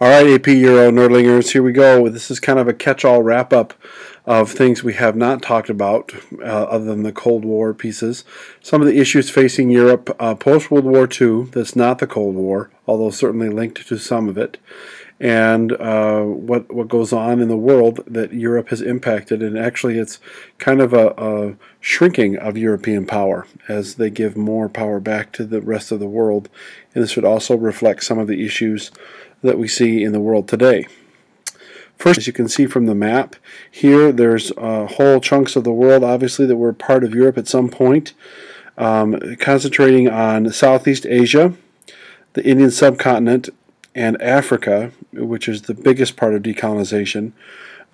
All right, AP Euro Nerdlingers, here we go. This is kind of a catch-all wrap-up of things we have not talked about other than the Cold War pieces. Some of the issues facing Europe post-World War II, that's not the Cold War, although certainly linked to some of it, and what goes on in the world that Europe has impacted. And actually it's kind of a shrinking of European power as they give more power back to the rest of the world. And this would also reflect some of the issues that we see in the world today. First, as you can see from the map here, there's whole chunks of the world obviously that were part of Europe at some point, concentrating on Southeast Asia, the Indian subcontinent, and Africa, which is the biggest part of decolonization.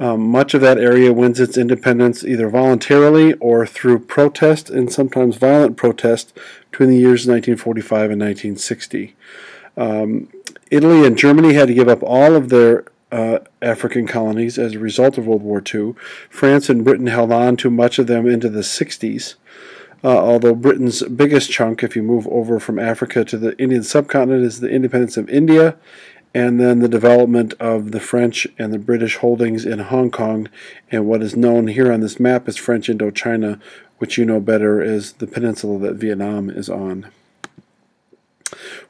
Much of that area wins its independence either voluntarily or through protest, and sometimes violent protest, between the years 1945 and 1960. Italy and Germany had to give up all of their African colonies as a result of World War II. France and Britain held on to much of them into the 60s. Although Britain's biggest chunk, if you move over from Africa to the Indian subcontinent, is the independence of India, and then the development of the French and the British holdings in Hong Kong, and what is known here on this map as French Indochina, which you know better as the peninsula that Vietnam is on.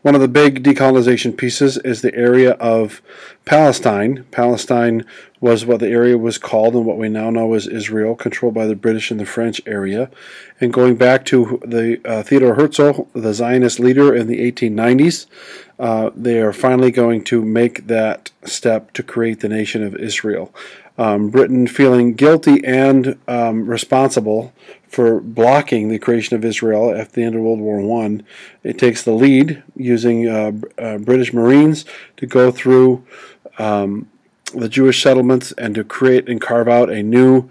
One of the big decolonization pieces is the area of Palestine. Palestine was what the area was called and what we now know as Israel, controlled by the British and the French area. And going back to the Theodor Herzl, the Zionist leader in the 1890s, they are finally going to make that step to create the nation of Israel. Britain feeling guilty and responsible for blocking the creation of Israel after the end of World War I. It takes the lead using British Marines to go through the Jewish settlements and to create and carve out a new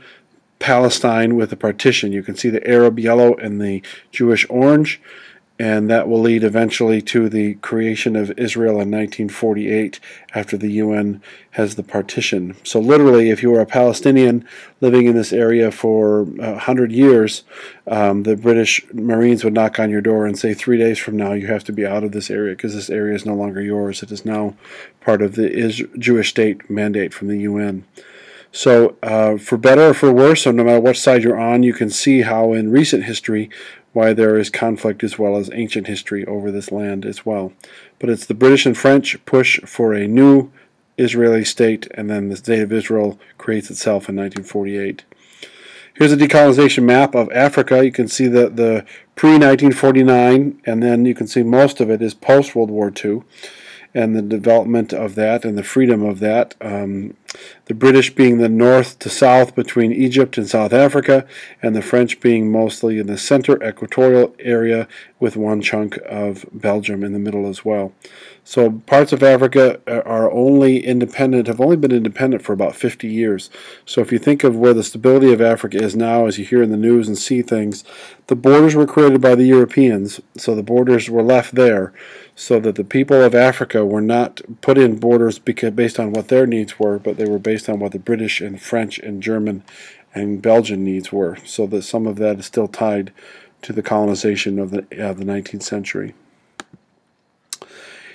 Palestine with a partition. You can see the Arab yellow and the Jewish orange, and that will lead eventually to the creation of Israel in 1948 after the UN has the partition. So literally, if you were a Palestinian living in this area for 100 years, the British Marines would knock on your door and say 3 days from now you have to be out of this area because this area is no longer yours. It is now part of the Jewish state mandate from the UN. So for better or for worse, so no matter what side you're on, you can see how in recent history why there is conflict as well as ancient history over this land as well. But it's the British and French push for a new Israeli state, and then the state of Israel creates itself in 1948. Here's a decolonization map of Africa. You can see the pre-1949, and then you can see most of it is post-World War II, and the development of that and the freedom of that. The British being the north to south between Egypt and South Africa, and the French being mostly in the center equatorial area with one chunk of Belgium in the middle as well. So parts of Africa are only independent, have only been independent for about 50 years. So if you think of where the stability of Africa is now, as you hear in the news and see things, the borders were created by the Europeans, so the borders were left there, so that the people of Africa were not put in borders based on what their needs were, but they were based on what the British and French and German and Belgian needs were, so that some of that is still tied to the colonization of the 19th century.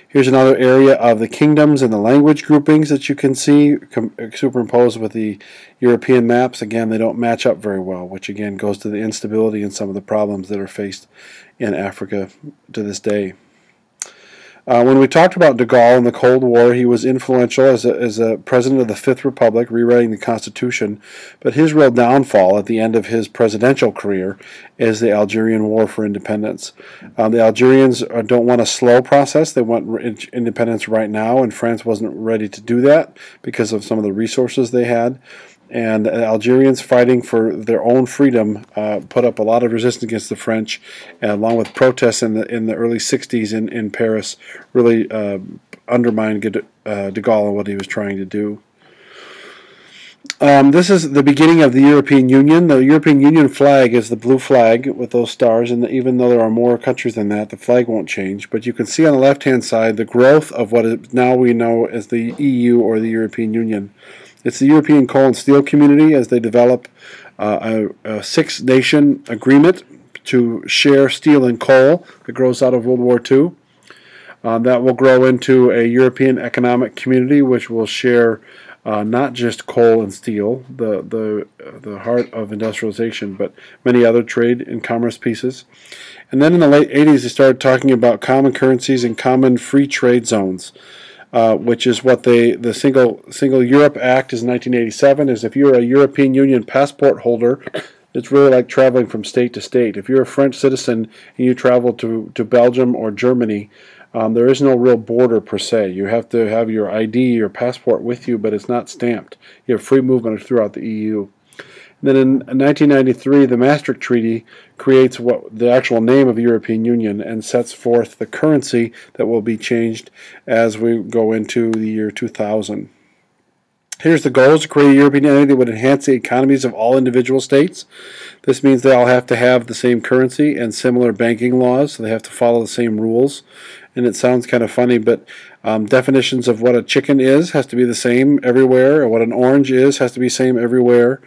Here's another area of the kingdoms and the language groupings that you can see superimposed with the European maps. Again, they don't match up very well, which again goes to the instability and some of the problems that are faced in Africa to this day. When we talked about de Gaulle in the Cold War, he was influential as a president of the Fifth Republic, rewriting the Constitution, but his real downfall at the end of his presidential career is the Algerian War for Independence. The Algerians don't want a slow process. They want independence right now, and France wasn't ready to do that because of some of the resources they had. And Algerians fighting for their own freedom put up a lot of resistance against the French, and along with protests in the early 60s in Paris, really undermined de Gaulle and what he was trying to do. This is the beginning of the European Union. The European Union flag is the blue flag with those stars, and even though there are more countries than that, the flag won't change. But you can see on the left-hand side the growth of what now we know as the EU or the European Union. It's the European Coal and Steel Community as they develop a six-nation agreement to share steel and coal that grows out of World War II. That will grow into a European economic community, which will share not just coal and steel, the heart of industrialization, but many other trade and commerce pieces. And then in the late 80s, they started talking about common currencies and common free trade zones, which is what the Single Europe Act is in 1987. Is if you're a European Union passport holder, it's really like traveling from state to state. If you're a French citizen and you travel to Belgium or Germany, there is no real border per se. You have to have your ID, your passport with you, but it's not stamped. You have free movement throughout the EU. And then in 1993, the Maastricht Treaty creates what the actual name of the European Union and sets forth the currency that will be changed as we go into the year 2000. Here's the goals: to create a European entity that would enhance the economies of all individual states. This means they all have to have the same currency and similar banking laws, so they have to follow the same rules. And it sounds kind of funny, but definitions of what a chicken is has to be the same everywhere, or what an orange is has to be the same everywhere.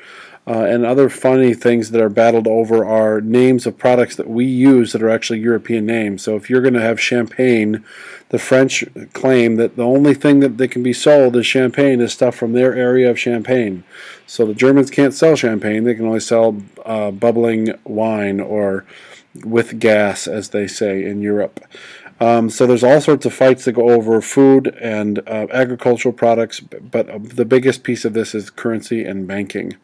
And other funny things that are battled over are names of products that we use that are actually European names. So if you're going to have champagne, the French claim that the only thing that can be sold as champagne is stuff from their area of Champagne. So the Germans can't sell champagne. They can only sell bubbling wine, or with gas, as they say in Europe. So there's all sorts of fights that go over food and agricultural products, but the biggest piece of this is currency and banking.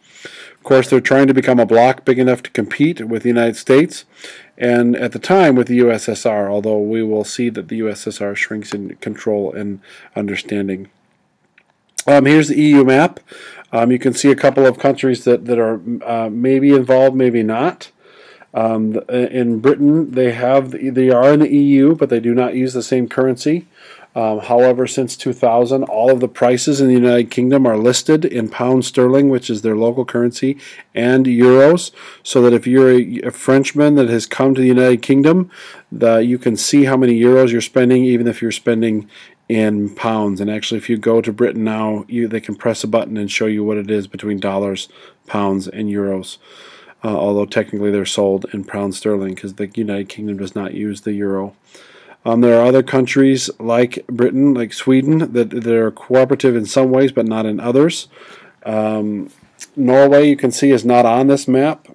Of course, they're trying to become a bloc big enough to compete with the United States, and at the time with the USSR, although we will see that the USSR shrinks in control and understanding. Here's the EU map. You can see a couple of countries that are maybe involved, maybe not. In Britain, they are in the EU, but they do not use the same currency. However, since 2000, all of the prices in the United Kingdom are listed in pound sterling, which is their local currency, and euros, so that if you're a Frenchman that has come to the United Kingdom, you can see how many euros you're spending, even if you're spending in pounds. And actually, if you go to Britain now, they can press a button and show you what it is between dollars, pounds, and euros. Although technically they're sold in pound sterling, because the United Kingdom does not use the euro. There are other countries like Britain, like Sweden, that are cooperative in some ways but not in others. Norway, you can see, is not on this map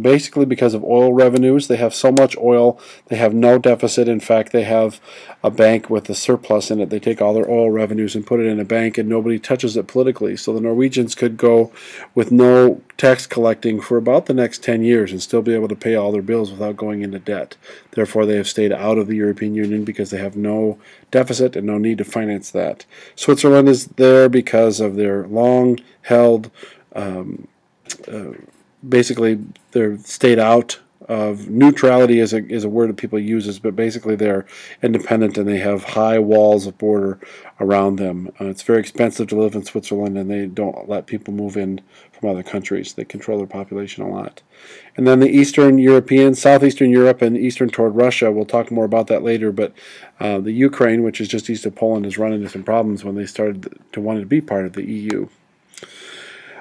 basically because of oil revenues. They have so much oil, they have no deficit. In fact, they have a bank with a surplus in it. They take all their oil revenues and put it in a bank, and nobody touches it politically. So the Norwegians could go with no tax collecting for about the next 10 years and still be able to pay all their bills without going into debt. Therefore, they have stayed out of the European Union because they have no deficit and no need to finance that. Switzerland is there because of their long-held basically they're stayed out of neutrality is a word that people uses, but basically they're independent and they have high walls of border around them. It's very expensive to live in Switzerland, and they don't let people move in from other countries. They control their population a lot. And then the Eastern European, Southeastern Europe, and Eastern toward Russia, we'll talk more about that later, but the Ukraine, which is just east of Poland, has run into some problems when they started to want to be part of the EU.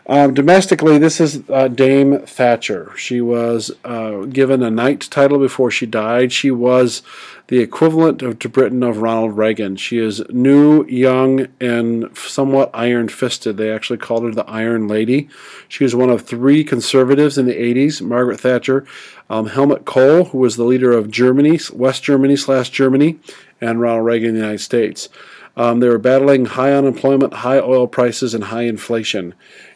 Domestically, this is Dame Thatcher. She was given a knight title before she died. She was the equivalent to Britain of Ronald Reagan. She is new, young, and somewhat iron-fisted. They actually called her the Iron Lady. She was one of three conservatives in the 80s, Margaret Thatcher, Helmut Kohl, who was the leader of Germany, West Germany/Germany, and Ronald Reagan in the United States. They were battling high unemployment, high oil prices, and high inflation.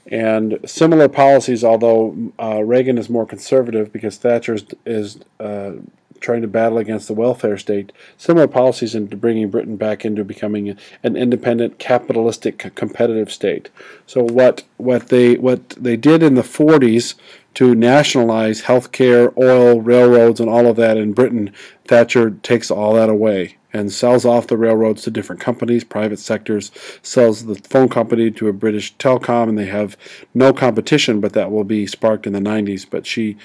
And similar policies, although Reagan is more conservative because Thatcher is trying to battle against the welfare state, similar policies into bringing Britain back into becoming an independent, capitalistic, competitive state. So what they did in the 40s to nationalize healthcare, oil, railroads, and all of that in Britain, Thatcher takes all that away and sells off the railroads to different companies, private sectors, sells the phone company to a British telecom, and they have no competition, but that will be sparked in the 90s. But she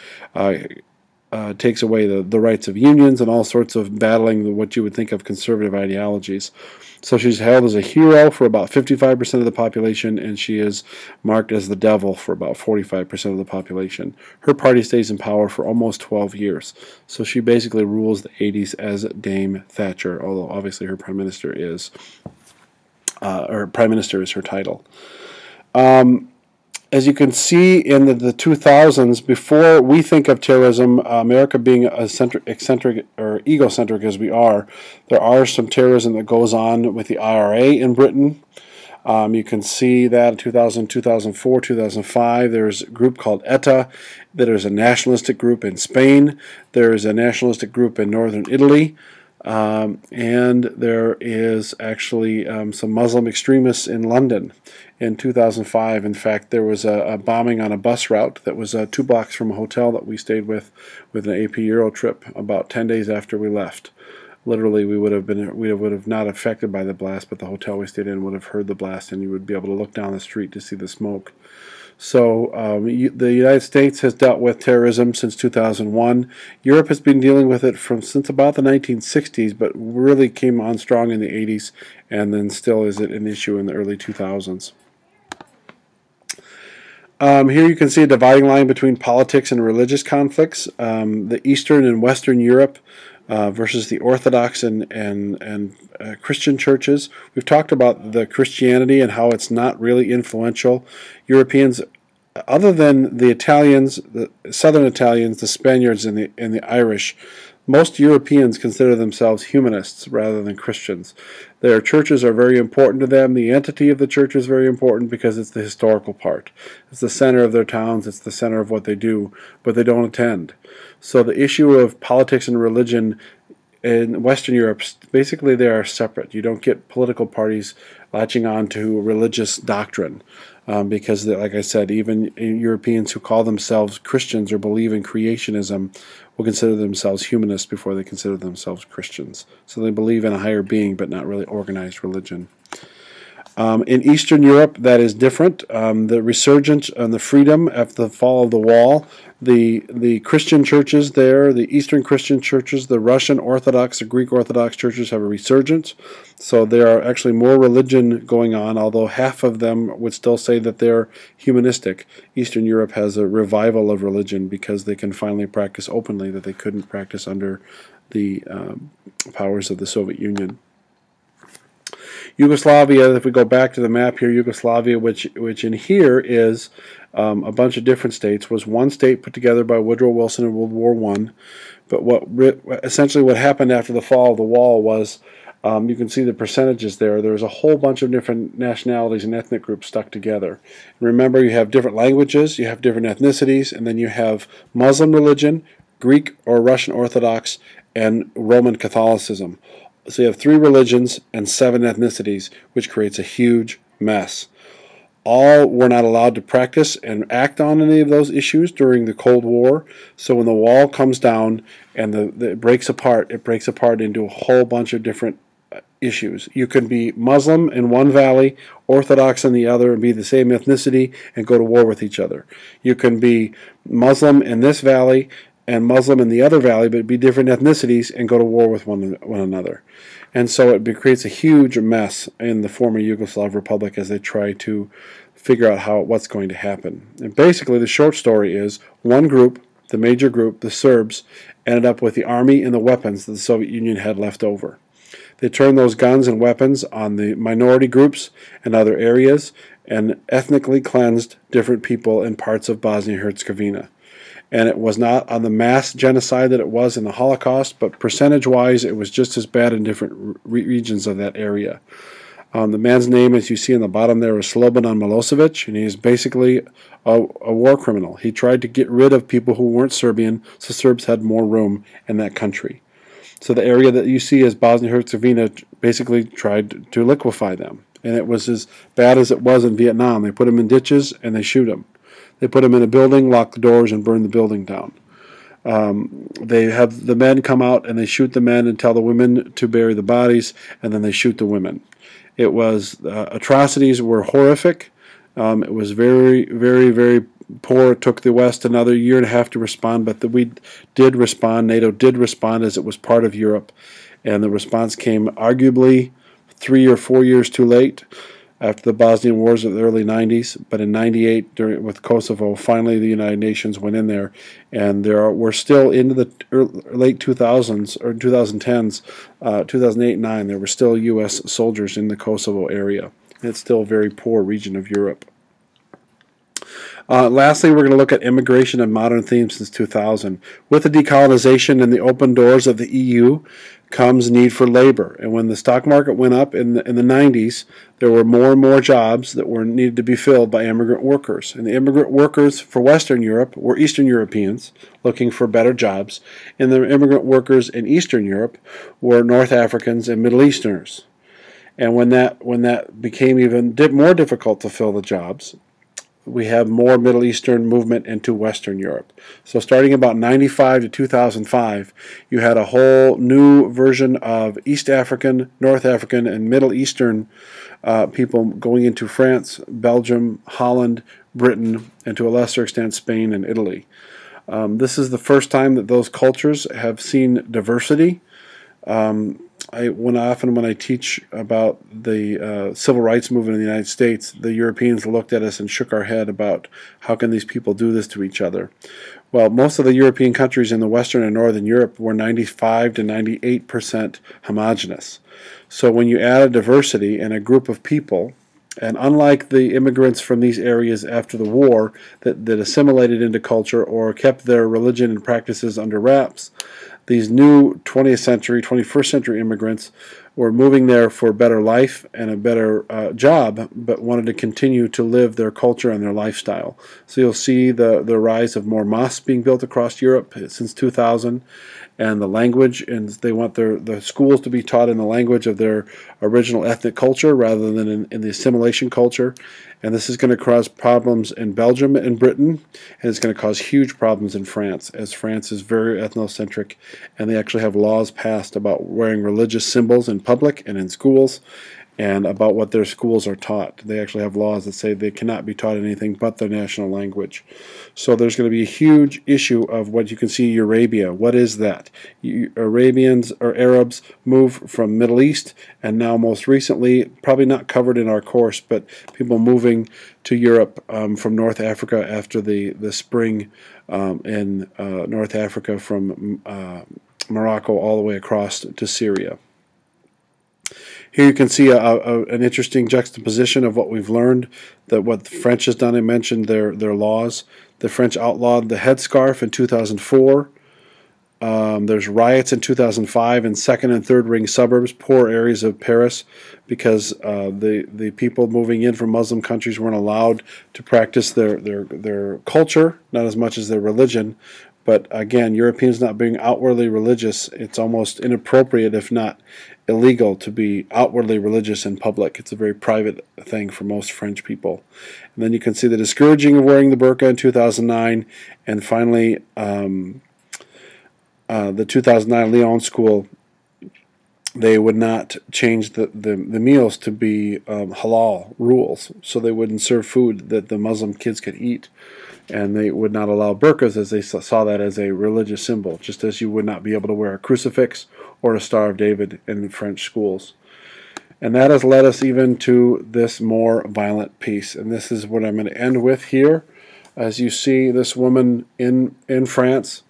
takes away the rights of unions and all sorts of battling what you would think of conservative ideologies. So she's hailed as a hero for about 55% of the population, and she is marked as the devil for about 45% of the population. Her party stays in power for almost 12 years. So she basically rules the 80s as Dame Thatcher, although obviously her prime minister is her title. As you can see in the 2000s, before we think of terrorism, America being eccentric or egocentric as we are, there are some terrorism that goes on with the IRA in Britain. You can see that in 2000, 2004, 2005, there's a group called ETA. There's a nationalistic group in Spain. There's a nationalistic group in northern Italy. And there is actually some Muslim extremists in London in 2005. In fact, there was a bombing on a bus route that was 2 blocks from a hotel that we stayed with an AP Euro trip about 10 days after we left. Literally, we would have not affected by the blast, but the hotel we stayed in would have heard the blast, and you would be able to look down the street to see the smoke. So the United States has dealt with terrorism since 2001. Europe has been dealing with it since about the 1960s, but really came on strong in the 80s, and then still is an issue in the early 2000s. Here you can see a dividing line between politics and religious conflicts. The Eastern and Western Europe versus the Orthodox and Christian churches. We've talked about the Christianity and how it's not really influential. Europeans, other than the Italians, the Southern Italians, the Spaniards, and the Irish, most Europeans consider themselves humanists rather than Christians. Their churches are very important to them. The entity of the church is very important because it's the historical part. It's the center of their towns. It's the center of what they do, but they don't attend. So the issue of politics and religion in Western Europe, basically they are separate. You don't get political parties latching on to religious doctrine because, like I said, even Europeans who call themselves Christians or believe in creationism will consider themselves humanists before they consider themselves Christians. So they believe in a higher being but not really organized religion. In Eastern Europe, that is different. The resurgence and the freedom after the fall of the wall, the Christian churches there, the Eastern Christian churches, the Russian Orthodox, the Greek Orthodox churches have a resurgence. So there are actually more religion going on, although half of them would still say that they're humanistic. Eastern Europe has a revival of religion because they can finally practice openly that they couldn't practice under the powers of the Soviet Union. Yugoslavia, if we go back to the map here, Yugoslavia, which in here is a bunch of different states, was one state put together by Woodrow Wilson in World War I. But essentially what happened after the fall of the wall was, you can see the percentages there. There's a whole bunch of different nationalities and ethnic groups stuck together. Remember, you have different languages, you have different ethnicities, and then you have Muslim religion, Greek or Russian Orthodox, and Roman Catholicism. So you have 3 religions and 7 ethnicities, which creates a huge mess. All were not allowed to practice and act on any of those issues during the Cold War. So when the wall comes down and it breaks apart into a whole bunch of different issues. You can be Muslim in one valley, Orthodox in the other, and be the same ethnicity and go to war with each other. You can be Muslim in this valley and Muslim in the other valley, but be different ethnicities and go to war with one another. And so it creates a huge mess in the former Yugoslav Republic as they try to figure out what's going to happen. And basically the short story is one group, the major group, the Serbs, ended up with the army and the weapons that the Soviet Union had left over. They turned those guns and weapons on the minority groups and other areas and ethnically cleansed different people in parts of Bosnia-Herzegovina. And it was not on the mass genocide that it was in the Holocaust, but percentage-wise, it was just as bad in different regions of that area. The man's name, as you see on the bottom there, is Slobodan Milosevic, and he is basically a war criminal. He tried to get rid of people who weren't Serbian, so Serbs had more room in that country. So the area that you see as Bosnia-Herzegovina basically tried to liquefy them. And it was as bad as it was in Vietnam. They put them in ditches and they shoot them. They put them in a building, lock the doors, and burn the building down. They have the men come out and they shoot the men and tell the women to bury the bodies, and then they shoot the women. It was, atrocities were horrific. It was very, very, very poor. It took the West another year and a half to respond, but we did respond. NATO did respond as it was part of Europe, and the response came arguably 3 or 4 years too late after the Bosnian Wars of the early 90s. But in 98, with Kosovo, finally the United Nations went in there, and we're still into the late 2000s or 2010s, 2008 and 9. There were still U.S. soldiers in the Kosovo area. It's still a very poor region of Europe. Lastly, we're going to look at immigration and modern themes since 2000. With the decolonization and the open doors of the EU comes need for labor. And when the stock market went up in the 90s, there were more and more jobs that were needed to be filled by immigrant workers. And the immigrant workers for Western Europe were Eastern Europeans looking for better jobs, and the immigrant workers in Eastern Europe were North Africans and Middle Easterners. And when that became even more difficult to fill the jobs, we have more Middle Eastern movement into Western Europe. So starting about 95 to 2005, you had a whole new version of East African, North African, and Middle Eastern people going into France, Belgium, Holland, Britain, and to a lesser extent Spain and Italy. This is the first time that those cultures have seen diversity. When I teach about the civil rights movement in the United States, the Europeans looked at us and shook our head about how can these people do this to each other. Well, most of the European countries in the Western and Northern Europe were 95 to 98% homogenous. So when you add a diversity and a group of people, and unlike the immigrants from these areas after the war that assimilated into culture or kept their religion and practices under wraps, these new 20th century, 21st century immigrants were moving there for a better life and a better job, but wanted to continue to live their culture and their lifestyle. So you'll see the rise of more mosques being built across Europe since 2000, and the language, and they want the schools to be taught in the language of their original ethnic culture rather than in the assimilation culture. And this is going to cause problems in Belgium and Britain, and it's going to cause huge problems in France, as France is very ethnocentric, and they actually have laws passed about wearing religious symbols in public and in schools, and about what their schools are taught. They actually have laws that say they cannot be taught anything but their national language. So there's going to be a huge issue of what you can see Eurabia. What is that? Arabians or Arabs move from Middle East, and now most recently, probably not covered in our course, but people moving to Europe from North Africa after the spring in North Africa from Morocco all the way across to Syria. Here you can see an interesting juxtaposition of what we've learned, that what the French has done. I mentioned their laws. The French outlawed the headscarf in 2004. There's riots in 2005 in second and third ring suburbs, poor areas of Paris, because the people moving in from Muslim countries weren't allowed to practice their culture, not as much as their religion. But again, Europeans not being outwardly religious, it's almost inappropriate, if not illegal, to be outwardly religious in public. It's a very private thing for most French people. And then you can see the discouraging of wearing the burqa in 2009, and finally the 2009 Lyon school, they would not change the meals to be halal rules, so they wouldn't serve food that the Muslim kids could eat. And they would not allow burqas, as they saw that as a religious symbol, just as you would not be able to wear a crucifix or a Star of David in French schools. And that has led us even to this more violent piece. And this is what I'm going to end with here. As you see this woman in France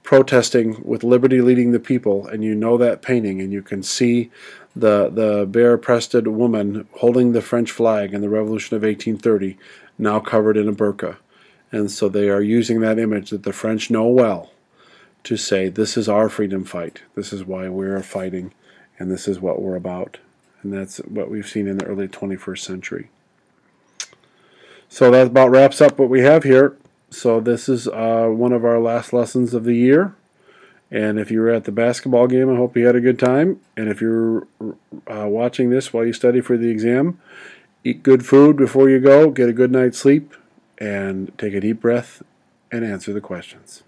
protesting with liberty leading the people, and you know that painting, and you can see the bare-breasted woman holding the French flag in the Revolution of 1830, now covered in a burqa. And so they are using that image that the French know well to say, this is our freedom fight. This is why we're fighting, and this is what we're about. And that's what we've seen in the early 21st century. So that about wraps up what we have here. So this is one of our last lessons of the year. And if you were at the basketball game, I hope you had a good time. And if you're watching this while you study for the exam, eat good food before you go, get a good night's sleep, and take a deep breath and answer the questions.